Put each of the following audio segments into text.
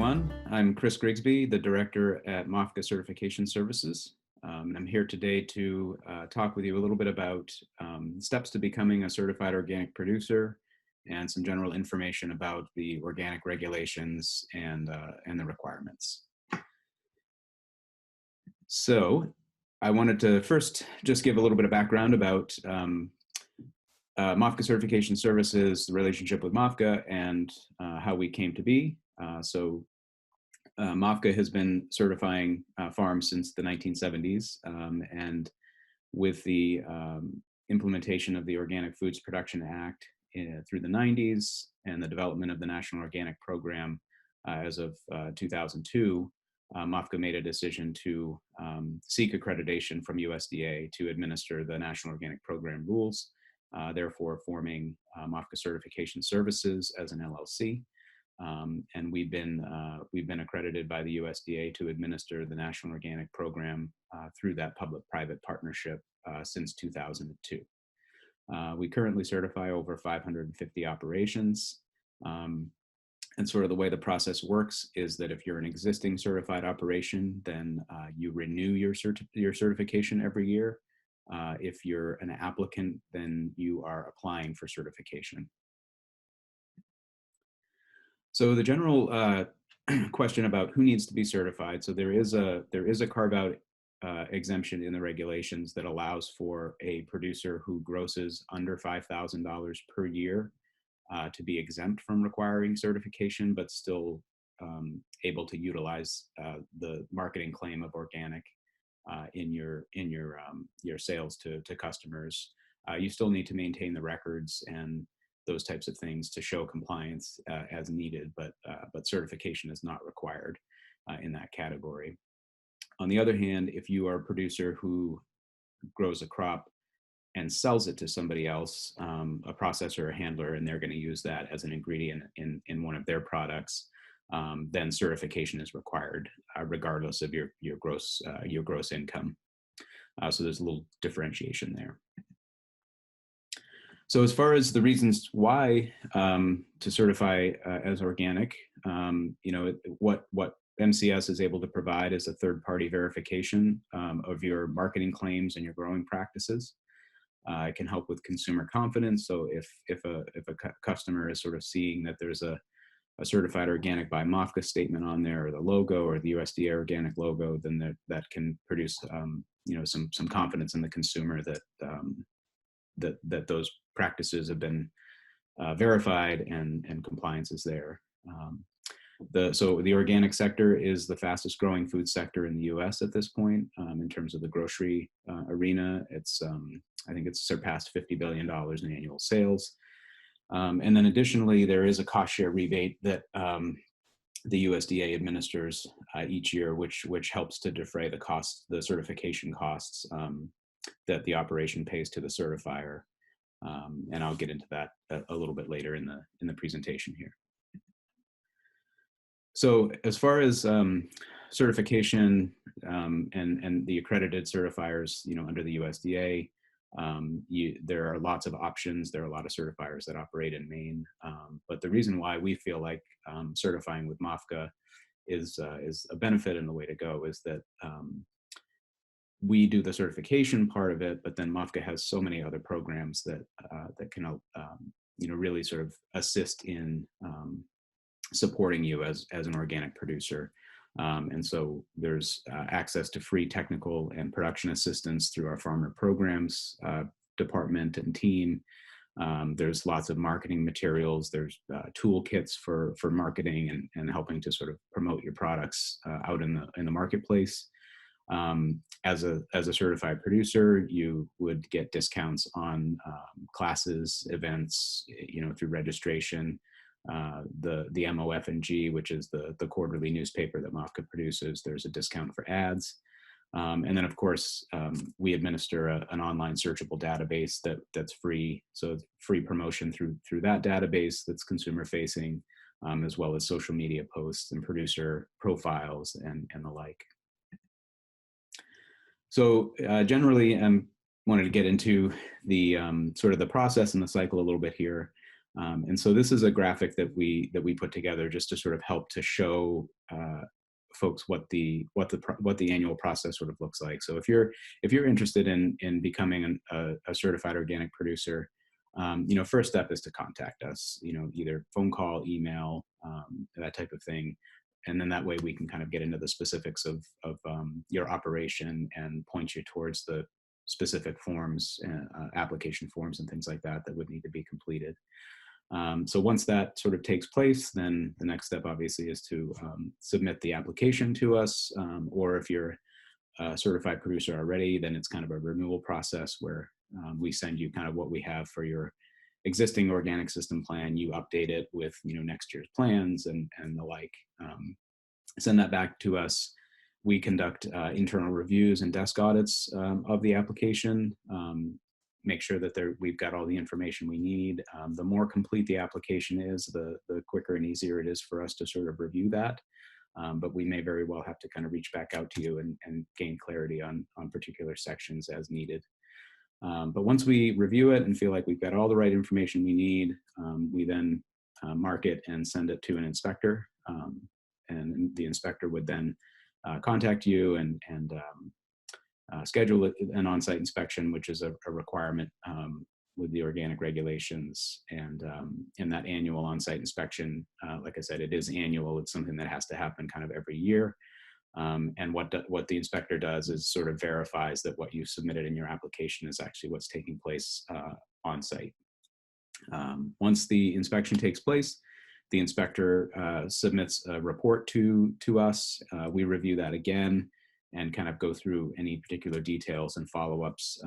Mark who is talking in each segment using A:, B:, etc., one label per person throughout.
A: everyone. I'm Chris Grigsby, the director at MOFGA Certification Services. I'm here today to talk with you a little bit about steps to becoming a certified organic producer and some general information about the organic regulations and the requirements. So I wanted to first just give a little bit of background about MOFGA Certification Services, the relationship with MOFGA, and how we came to be. MOFGA has been certifying farms since the 1970s, and with the implementation of the Organic Foods Production Act through the 90s and the development of the National Organic Program as of 2002, MOFGA made a decision to seek accreditation from USDA to administer the National Organic Program rules, therefore forming MOFGA Certification Services as an LLC. And we've been accredited by the USDA to administer the National Organic Program through that public-private partnership since 2002. We currently certify over 550 operations. And sort of the way the process works is that if you're an existing certified operation, then you renew your certification every year. If you're an applicant, then you are applying for certification. So the general question about who needs to be certified. So there is a carve-out exemption in the regulations that allows for a producer who grosses under $5,000 per year to be exempt from requiring certification, but still able to utilize the marketing claim of organic in your sales to customers. You still need to maintain the records and those types of things to show compliance as needed, but certification is not required in that category. On the other hand, if you are a producer who grows a crop and sells it to somebody else, a processor or a handler, and they're going to use that as an ingredient in one of their products, then certification is required regardless of your gross income. So there's a little differentiation there. So as far as the reasons why to certify as organic, what MCS is able to provide is a third-party verification of your marketing claims and your growing practices. It can help with consumer confidence. So if a customer is sort of seeing that there's a certified organic by MOFGA statement on there, or the logo, or the USDA organic logo, then that can produce some confidence in the consumer that those practices have been verified and compliance is there. So the organic sector is the fastest growing food sector in the US at this point. In terms of the grocery arena, I think it's surpassed $50 billion in annual sales. And then additionally, there is a cost share rebate that the USDA administers each year, which helps to defray the certification costs that the operation pays to the certifier. And I'll get into that a little bit later in the presentation here. So as far as certification and the accredited certifiers, under the USDA, there are lots of options. There are a lot of certifiers that operate in Maine. But the reason why we feel like certifying with MOFGA is a benefit and the way to go is that we do the certification part of it, but then MOFGA has so many other programs that can really sort of assist in supporting you as an organic producer. And so there's access to free technical and production assistance through our farmer programs department and team. There's lots of marketing materials. There's toolkits for marketing and helping to sort of promote your products out in the marketplace. As a certified producer, you would get discounts on classes, events, through registration. The MOFGA, which is the quarterly newspaper that MOFGA produces, there's a discount for ads. And then, of course, we administer an online searchable database that's free. So free promotion through that database that's consumer facing, as well as social media posts and producer profiles and the like. So generally, I wanted to get into the sort of the process and the cycle a little bit here. And so this is a graphic that we put together just to sort of help to show folks what the annual process sort of looks like. So if you're interested in becoming a certified organic producer, first step is to contact us. Either phone call, email, that type of thing, and then that way we can kind of get into the specifics of your operation and point you towards the specific forms, application forms, and things like that would need to be completed. So once that sort of takes place, then the next step obviously is to submit the application to us, or if you're a certified producer already, then it's kind of a renewal process where we send you kind of what we have for your existing organic system plan. You update it with next year's plans and the like. Send that back to us. We conduct internal reviews and desk audits of the application. Make sure that we've got all the information we need. The more complete the application is, the quicker and easier it is for us to sort of review that. But we may very well have to kind of reach back out to you and gain clarity on particular sections as needed. But once we review it and feel like we've got all the right information we need, we then mark it and send it to an inspector. And the inspector would then contact you and schedule an on-site inspection, which is a requirement with the organic regulations. And in that annual on-site inspection, like I said, it is annual. It's something that has to happen kind of every year. And what the inspector does is sort of verifies that what you submitted in your application is actually what's taking place on site. Once the inspection takes place, the inspector submits a report to us. We review that again and kind of go through any particular details and follow-ups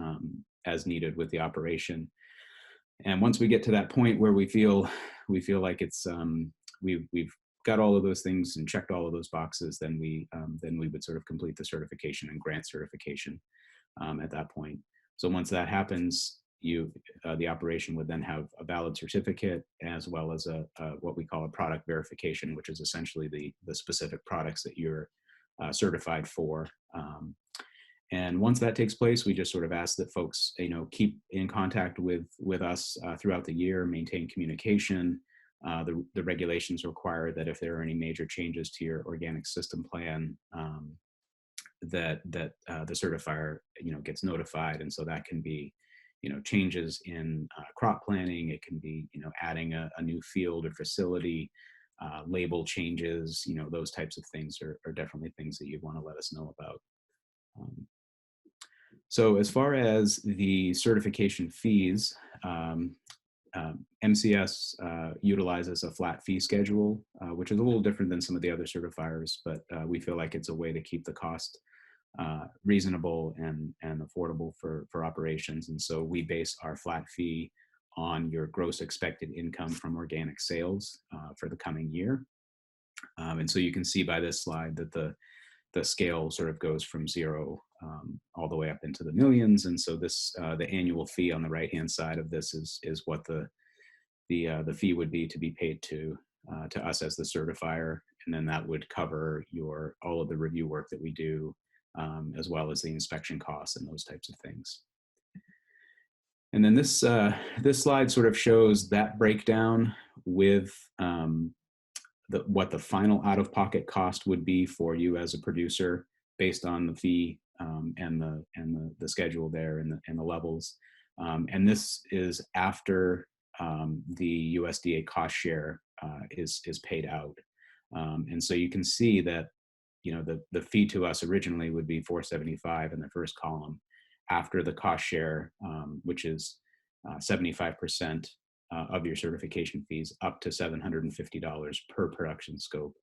A: as needed with the operation. And once we get to that point where we feel like it's we've got all of those things and checked all of those boxes, then we would sort of complete the certification and grant certification at that point. So once that happens, the operation would then have a valid certificate, as well as a what we call a product verification, which is essentially the specific products that you're certified for. And once that takes place, we just sort of ask that folks, keep in contact with us throughout the year, maintain communication. The regulations require that if there are any major changes to your organic system plan, that the certifier, gets notified. And so that can be, changes in crop planning. It can be, adding a new field or facility, label changes, those types of things are definitely things that you'd want to let us know about. So as far as the certification fees, MCS utilizes a flat fee schedule, which is a little different than some of the other certifiers, but we feel like it's a way to keep the cost reasonable and affordable for operations. And so we base our flat fee on your gross expected income from organic sales for the coming year. And so you can see by this slide that the scale sort of goes from zero all the way up into the millions. And so this the annual fee on the right-hand side of this is what the fee would be to be paid to us as the certifier, and then that would cover all of the review work that we do, as well as the inspection costs and those types of things. And then this slide sort of shows that breakdown with what the final out-of-pocket cost would be for you as a producer based on the fee and the schedule there and the levels. And this is after the USDA cost share is paid out. And so you can see that the fee to us originally would be $475 in the first column. After the cost share, which is 75% of your certification fees, up to $750 per production scope.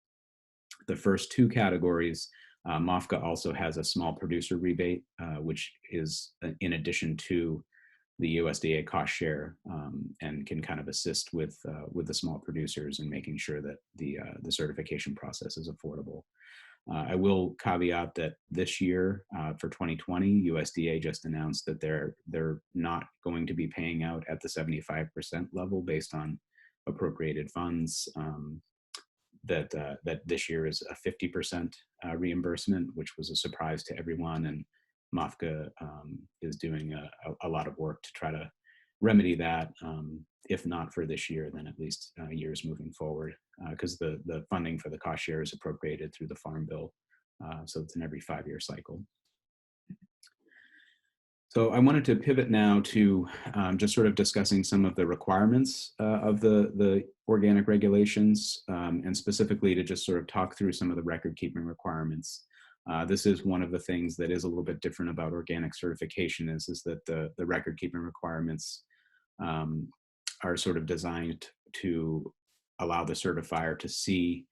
A: The first two categories, MOFGA also has a small producer rebate, which is in addition to the USDA cost share, and can kind of assist with the small producers and making sure that the certification process is affordable. I will caveat that this year, for 2020, USDA just announced that they're not going to be paying out at the 75% level based on appropriated funds. That this year is a 50% reimbursement, which was a surprise to everyone. And MOFGA is doing a lot of work to try to remedy that. If not for this year, then at least years moving forward, because the funding for the cost share is appropriated through the Farm Bill. So it's an every 5-year cycle. So I wanted to pivot now to just sort of discussing some of the requirements of the organic regulations, and specifically to just sort of talk through some of the record keeping requirements. This is one of the things that is a little bit different about organic certification is that the record keeping requirements are sort of designed to allow the certifier to see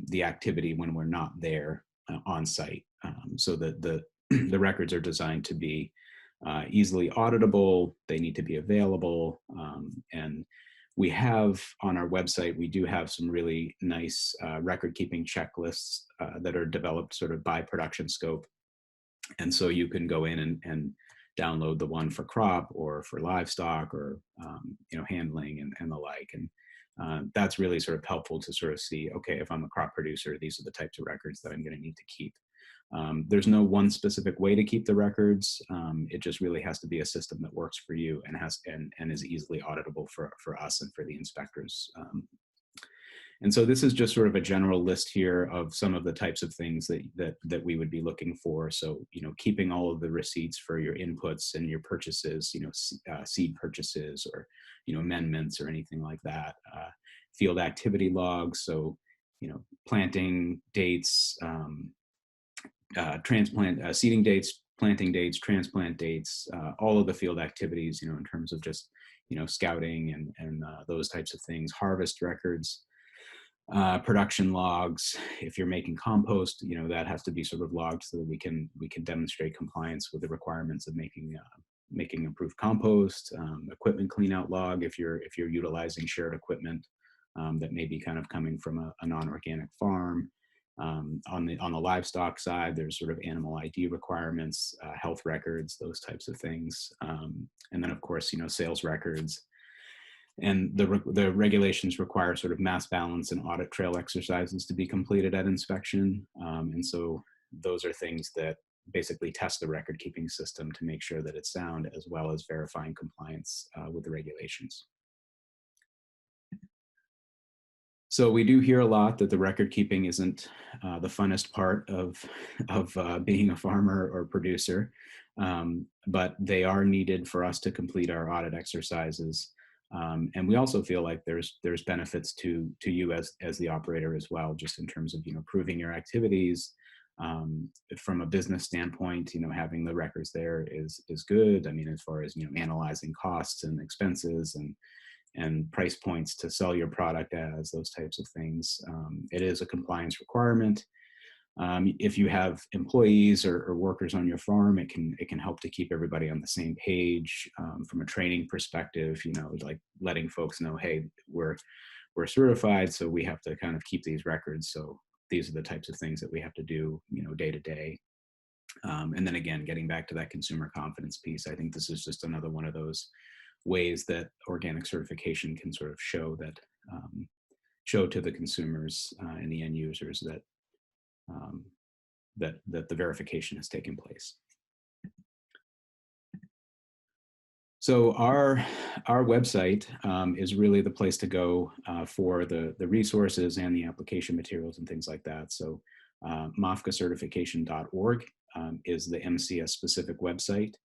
A: the activity when we're not there on site. So that the records are designed to be easily auditable, they need to be available, and we have on our website, we do have some really nice record keeping checklists that are developed sort of by production scope. And so you can go in and download the one for crop or for livestock or handling and the like. And that's really sort of helpful to sort of see, okay, if I'm a crop producer, these are the types of records that I'm going to need to keep. There's no one specific way to keep the records. It just really has to be a system that works for you and is easily auditable for us and for the inspectors. And so this is just sort of a general list here of some of the types of things that we would be looking for. So, keeping all of the receipts for your inputs and your purchases, seed purchases or, amendments or anything like that. Field activity logs. So, planting dates, transplant, seeding dates, planting dates, transplant dates, all of the field activities, in terms of just, scouting and those types of things, harvest records, production logs. If you're making compost, that has to be sort of logged so that we can demonstrate compliance with the requirements of making approved compost. Equipment cleanout log if you're utilizing shared equipment that may be kind of coming from a non-organic farm. On the livestock side, there's sort of animal ID requirements, health records, those types of things, and then of course sales records. And the regulations require sort of mass balance and audit trail exercises to be completed at inspection, and so those are things that basically test the record keeping system to make sure that it's sound, as well as verifying compliance with the regulations. So we do hear a lot that the record keeping isn't the funnest part of being a farmer or producer, but they are needed for us to complete our audit exercises. And we also feel like there's benefits to you as the operator as well, just in terms of proving your activities. From a business standpoint, having the records there is good. I mean, as far as analyzing costs and expenses and price points to sell your product as, those types of things. It is a compliance requirement. If you have employees or workers on your farm, it can help to keep everybody on the same page. From a training perspective, like letting folks know, hey, we're certified, so we have to kind of keep these records. So these are the types of things that we have to do, day to day. And then again, getting back to that consumer confidence piece, I think this is just another one of those ways that organic certification can sort of show to the consumers and the end users that the verification has taken place. So our website is really the place to go for the resources and the application materials and things like that. So MOFGAcertification.org is the MCS specific website.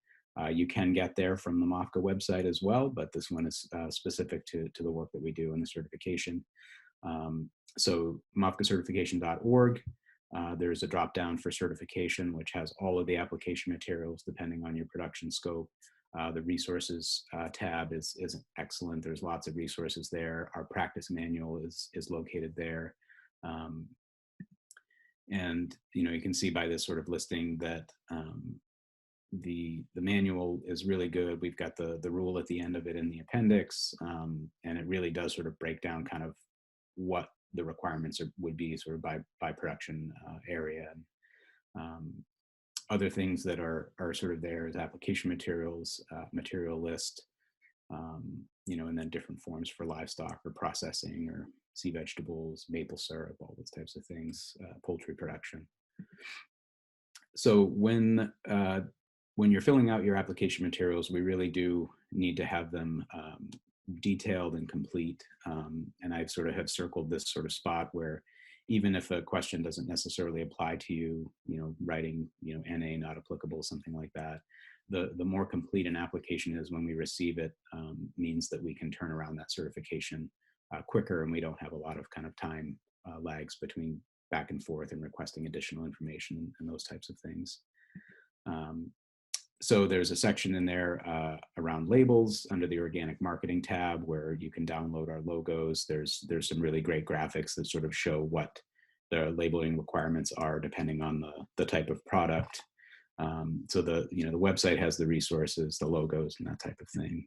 A: You can get there from the MOFGA website as well, but this one is specific to the work that we do in the certification. So MOFGAcertification.org, there's a drop down for certification, which has all of the application materials depending on your production scope. The resources tab is excellent. There's lots of resources there. Our practice manual is located there. And you can see by this sort of listing that the manual is really good. We've got the rule at the end of it in the appendix, and it really does sort of break down kind of what the requirements would be sort of by production area. Other things that are sort of there is application materials, material list, and then different forms for livestock or processing or sea vegetables, maple syrup, all those types of things, poultry production. So when you're filling out your application materials, we really do need to have them detailed and complete. And I've sort of have circled this sort of spot where even if a question doesn't necessarily apply to you, writing, NA not applicable, something like that, the more complete an application is when we receive it, means that we can turn around that certification quicker, and we don't have a lot of kind of time lags between back and forth and requesting additional information and those types of things. So there's a section in there around labels under the organic marketing tab where you can download our logos. There's some really great graphics that sort of show what the labeling requirements are depending on the type of product. So the website has the resources, the logos, and that type of thing.